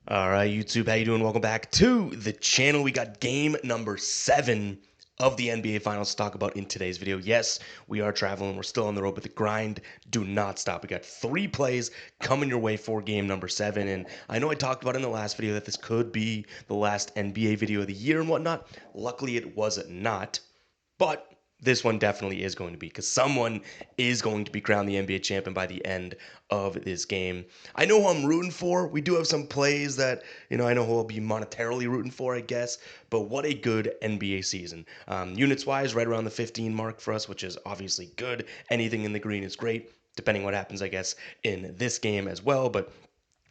All right, YouTube, how you doing? Welcome back to the channel. We got game number 7 of the NBA Finals to talk about in today's video. Yes, we are traveling. We're still on the road, but the grind do not stop. We got 3 plays coming your way for game number 7, and I know I talked about in the last video that this could be the last NBA video of the year and whatnot. Luckily, it was not. But this one definitely is going to be because someone is going to be crowned the NBA champion by the end of this game. I know who I'm rooting for. We do have some plays that, I know who I'll be monetarily rooting for, I guess. But what a good NBA season. Units wise, right around the 15 mark for us, which is obviously good. Anything in the green is great, depending what happens, I guess, in this game as well. But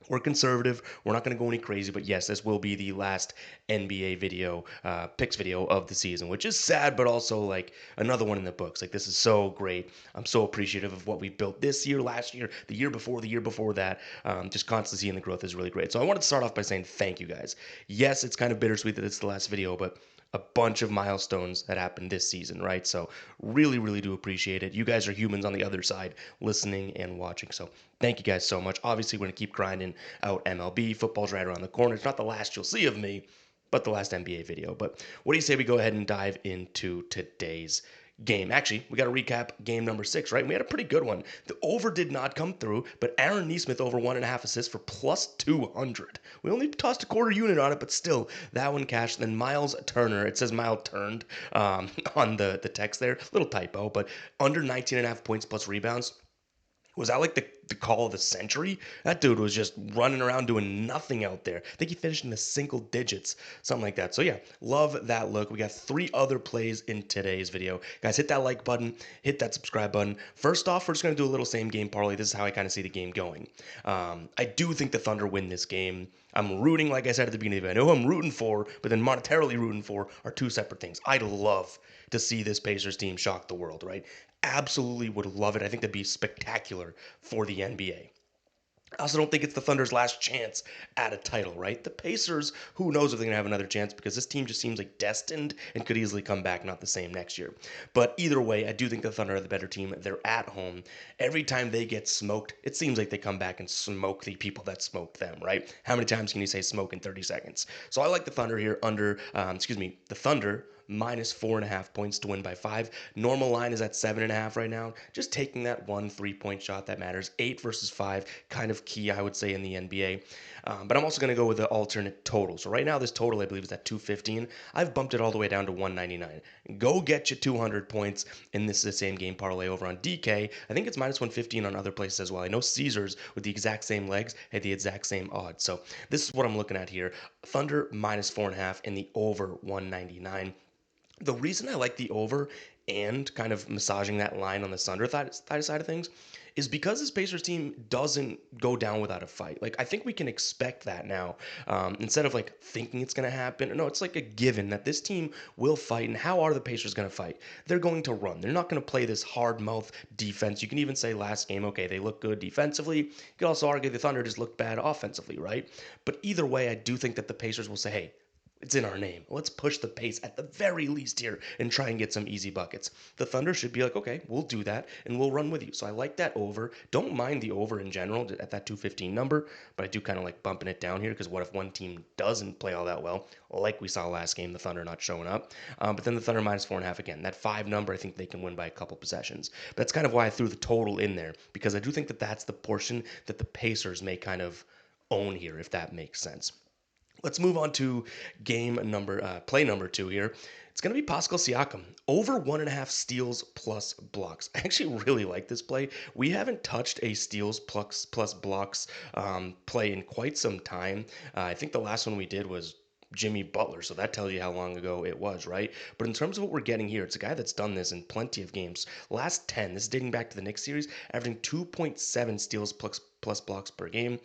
we're conservative. We're not going to go any crazy, but yes, this will be the last NBA video, picks video of the season, which is sad, but also like another one in the books. Like, this is so great. I'm so appreciative of what we built this year, last year, the year before that. Just constantly seeing the growth is really great. So I wanted to start off by saying thank you guys. Yes, it's kind of bittersweet that it's the last video, but a bunch of milestones that happened this season, right? So really, really do appreciate it. You guys are humans on the other side listening and watching. So thank you guys so much. Obviously, we're going to keep grinding out MLB. Football's right around the corner. It's not the last you'll see of me, but the last NBA video. But what do you say we go ahead and dive into today's game? Actually, we got to recap game number 6, right? We had a pretty good one. The over did not come through, but Aaron Neesmith over 1.5 assists for plus 200. We only tossed a quarter unit on it, but still, that one cashed. Then Miles Turner, it says Miles turned on the text there. Little typo, but under 19.5 points plus rebounds. Was that like the call of the century? That dude was just running around doing nothing out there. I think he finished in the single digits, something like that. So yeah, love that look. We got 3 other plays in today's video. Guys, hit that like button, hit that subscribe button. First off, we're just going to do a little same game parlay. This is how I kind of see the game going. I do think the Thunder win this game. I'm rooting, like I said at the beginning of it. I know who I'm rooting for, but then monetarily rooting for are 2 separate things. I'd love to see this Pacers team shock the world, right? Absolutely would love it. I think that'd be spectacular for the NBA. I also don't think it's the Thunder's last chance at a title, right? The Pacers, who knows if they're going to have another chance because this team just seems like destined and could easily come back not the same next year. But either way, I do think the Thunder are the better team. They're at home. Every time they get smoked, it seems like they come back and smoke the people that smoked them, right? How many times can you say smoke in 30 seconds? So I like the Thunder here the Thunder minus 4.5 points to win by 5. Normal line is at 7.5 right now. Just taking that 1 3-point shot that matters. 8 versus 5, kind of key, I would say, in the NBA. But I'm also going to go with the alternate total. So right now, this total, I believe, is at 215. I've bumped it all the way down to 199. Go get you 200 points. And this is the same game parlay over on DK. I think it's minus 115 on other places as well. I know Caesars with the exact same legs had the exact same odds. So this is what I'm looking at here. Thunder minus 4.5 and the over 199. The reason I like the over and kind of massaging that line on the Thunder side of things is because this Pacers team doesn't go down without a fight. Like, I think we can expect that now. Instead of like thinking it's going to happen. No, it's like a given that this team will fight. And how are the Pacers going to fight? They're going to run. They're not going to play this hard mouth defense. You can even say last game, okay, they look good defensively. You could also argue the Thunder just looked bad offensively, right? But either way, I do think that the Pacers will say, hey, it's in our name. Let's push the pace at the very least here and try and get some easy buckets. The Thunder should be like, okay, we'll do that and we'll run with you. So I like that over. Don't mind the over in general at that 215 number, but I do kind of like bumping it down here because what if one team doesn't play all that well, like we saw last game, the Thunder not showing up. But then the Thunder minus 4.5 again. That 5 number, I think they can win by a couple possessions. But that's kind of why I threw the total in there because I do think that that's the portion that the Pacers may kind of own here, if that makes sense. Let's move on to play number 2 here. It's going to be Pascal Siakam over 1.5 steals plus blocks. I actually really like this play. We haven't touched a steals plus blocks play in quite some time. I think the last one we did was Jimmy Butler, so that tells you how long ago it was, right? But in terms of what we're getting here, it's a guy that's done this in plenty of games. Last 10, this is dating back to the Knicks series, averaging 2.7 steals plus blocks per game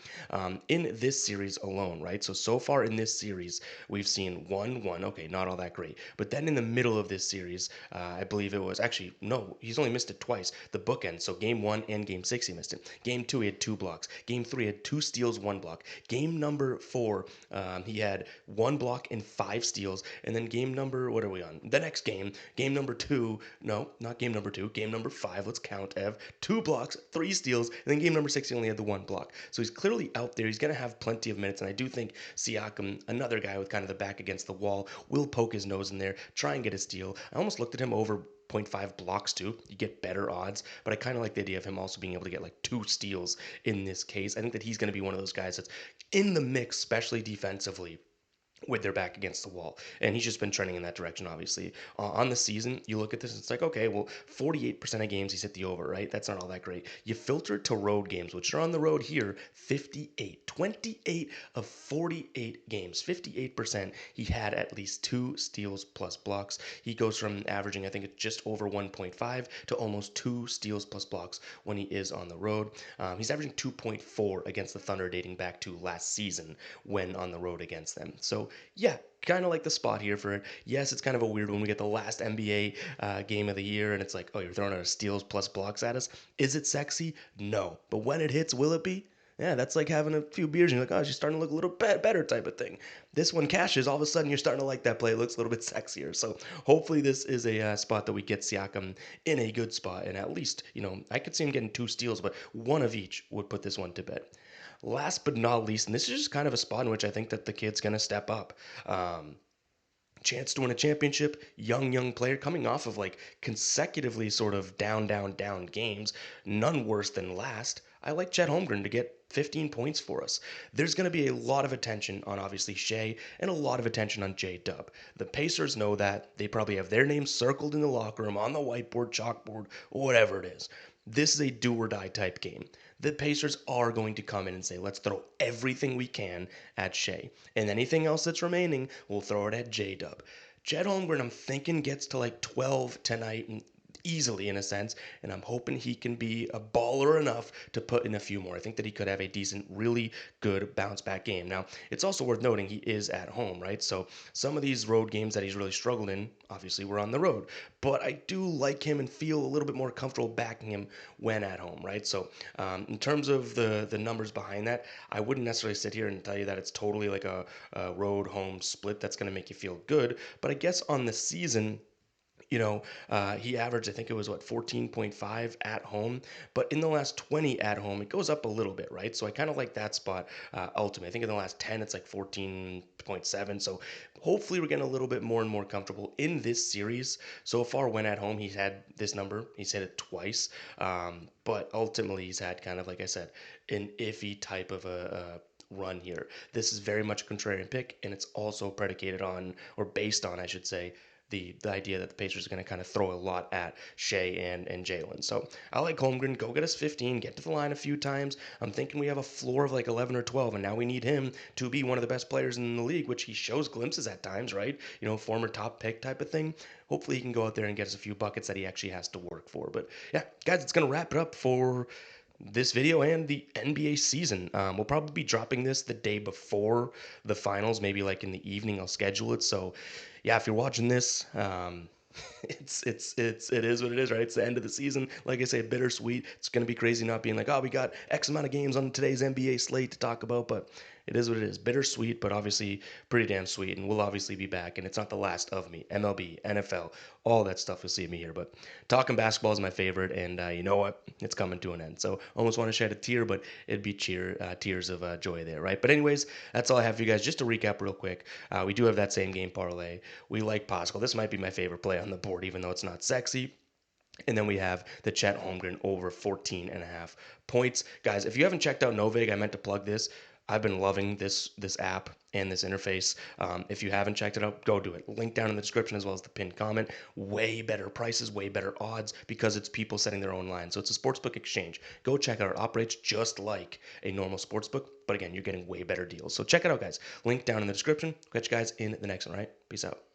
in this series alone, right? So far in this series, we've seen 1-1. Okay, not all that great. But then in the middle of this series, I believe it was actually, no, he's only missed it twice. The bookend. So game 1 and game 6, he missed it. Game 2, he had 2 blocks. Game 3, he had 2 steals, 1 block. Game number 4, he had 1 block and 5 steals. And then game number, what are we on? The next game number 2, no, not game number 2, game number 5, let's count, Ev. 2 blocks, 3 steals. And then game number 6, he only had the one block. So he's clearly out there. He's going to have plenty of minutes. And I do think Siakam, another guy with kind of the back against the wall, will poke his nose in there, try and get a steal. I almost looked at him over 0.5 blocks too. You get better odds, but I kind of like the idea of him also being able to get like 2 steals in this case. I think that he's going to be one of those guys that's in the mix, especially defensively, with their back against the wall. And he's just been trending in that direction, obviously. On the season, you look at this, it's like, okay, well, 48% of games he's hit the over, right? That's not all that great. You filter it to road games, which are on the road here, 58. 28 of 48 games, 58%. He had at least 2 steals plus blocks. He goes from averaging, I think it's just over 1.5 to almost 2 steals plus blocks when he is on the road. He's averaging 2.4 against the Thunder dating back to last season when on the road against them. So yeah, kind of like the spot here for it. Yes, it's kind of a weird one. We get the last NBA game of the year, and it's like, oh, you're throwing out a steals plus blocks at us. Is it sexy? No. But when it hits, will it be? Yeah, that's like having a few beers and you're like, oh, she's starting to look a little bit better type of thing. This one cashes, all of a sudden you're starting to like that play. It looks a little bit sexier. So hopefully this is a spot that we get Siakam in a good spot. And at least, I could see him getting 2 steals, but one of each would put this one to bed. Last but not least, and this is just kind of a spot in which I think that the kid's going to step up. Chance to win a championship, young player coming off of like consecutively sort of down games, none worse than last. I like Chet Holmgren to get 15 points for us. There's going to be a lot of attention on obviously Shea and a lot of attention on J-Dub. The Pacers know that. They probably have their names circled in the locker room, on the whiteboard, chalkboard, whatever it is. This is a do or die type game. The Pacers are going to come in and say, let's throw everything we can at Shea. And anything else that's remaining, we'll throw it at J-Dub. Chet Holmgren, I'm thinking, gets to like 12 tonight and easily in a sense, and I'm hoping he can be a baller enough to put in a few more. I think that he could have a decent, really good bounce back game. Now, it's also worth noting he is at home, right? So some of these road games that he's really struggled in, obviously we're on the road, but I do like him and feel a little bit more comfortable backing him when at home, right? So in terms of the numbers behind that, I wouldn't necessarily sit here and tell you that it's totally like a road home split that's going to make you feel good, but I guess on the season, he averaged, I think it was 14.5 at home, but in the last 20 at home, it goes up a little bit, right? So I kind of like that spot ultimately. I think in the last 10, it's like 14.7. So hopefully we're getting a little bit more and more comfortable in this series. So far, when at home, he's had this number. He's hit it twice, but ultimately he's had kind of, like I said, an iffy type of a run here. This is very much a contrarian pick, and it's also predicated on, or based on, I should say, the idea that the Pacers are going to kind of throw a lot at Shea and Jalen. So I like Holmgren. Go get us 15. Get to the line a few times. I'm thinking we have a floor of like 11 or 12, and now we need him to be one of the best players in the league, which he shows glimpses at times, right? Former top pick type of thing. Hopefully he can go out there and get us a few buckets that he actually has to work for. But yeah, guys, it's going to wrap it up for this video and the NBA season. We'll probably be dropping this the day before the finals, maybe like in the evening. I'll schedule it. So yeah, if you're watching this, it is what it is, right? It's the end of the season. Like I say, bittersweet. It's gonna be crazy not being like, oh, we got X amount of games on today's NBA slate to talk about, but it is what it is. Bittersweet, but obviously pretty damn sweet. And we'll obviously be back. And it's not the last of me. MLB, NFL, all that stuff you'll see me here. But talking basketball is my favorite. And you know what? It's coming to an end. So almost want to shed a tear, but it'd be tears of joy there, right? But anyways, that's all I have for you guys. Just to recap real quick, we do have that same game parlay. We like Pascal. This might be my favorite play on the board, even though it's not sexy. And then we have the Chet Holmgren over 14.5 points. Guys, if you haven't checked out Novig, I meant to plug this. I've been loving this app and this interface. If you haven't checked it out, go do it. Link down in the description as well as the pinned comment. Way better prices, way better odds because it's people setting their own line. So it's a sportsbook exchange. Go check it out. It operates just like a normal sportsbook, but again, you're getting way better deals. So check it out, guys. Link down in the description. Catch you guys in the next one, right? Peace out.